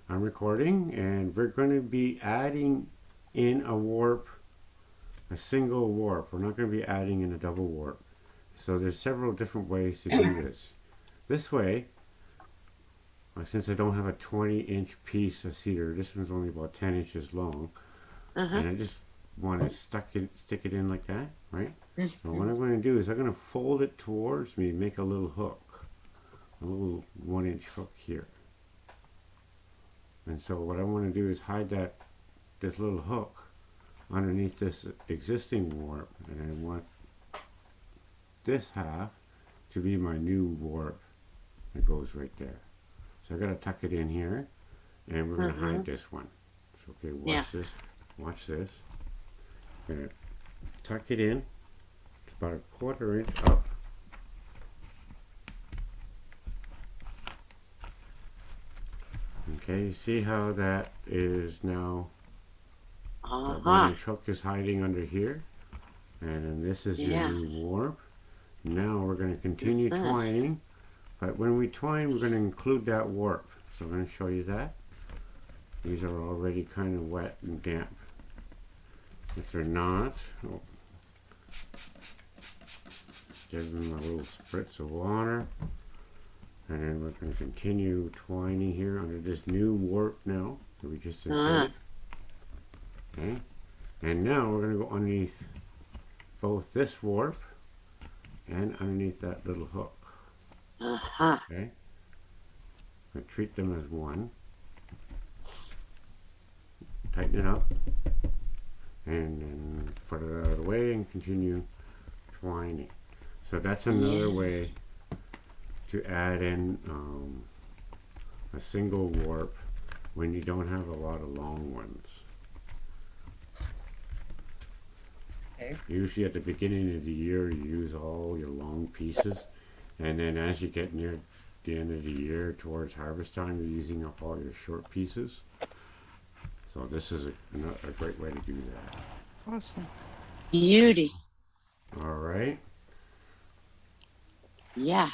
I'm recording, and we're going to be adding in a warp, a single warp. We're not going to be adding in a double warp. So there's several different ways to do this. This way, since I don't have a 20-inch piece of cedar, this one's only about 10 inches long, Uh-huh. and I just want to stick it in like that, right? So what Mhm. I'm going to do is I'm going to fold it towards me and make a little hook, a little 1-inch hook here. And so what I want to do is hide this little hook underneath this existing warp, and I want this half to be my new warp that goes right there. So I got to tuck it in here, and we're going to Uh-huh. hide this one. So okay, Yeah. watch this. I'm going to tuck it in. It's about a 1/4 inch up. Okay, you see how that is now, that one Uh-huh. inch hook is hiding under here, and then this is your Yeah. new warp. Now we're going to continue Uh-huh. twining, but when we twine, we're going to include that warp. So I'm going to show you that. These are already kind of wet and damp. If they're not, oh, give them a little spritz of water. And then we're going to continue twining here under this new warp now that we just Uh-huh. inserted. Okay? And now we're going to go underneath both this warp and underneath that little hook. Uh-huh. Okay? I'm going to treat them as one. Tighten it up. And then put it out of the way and continue twining. So that's another Yeah. way to add in a single warp when you don't have a lot of long ones. Okay. Usually at the beginning of the year you use all your long pieces, and then as you get near the end of the year towards harvest time you're using up all your short pieces. So this is a great way to do that. Awesome. Beauty. All right. Yeah.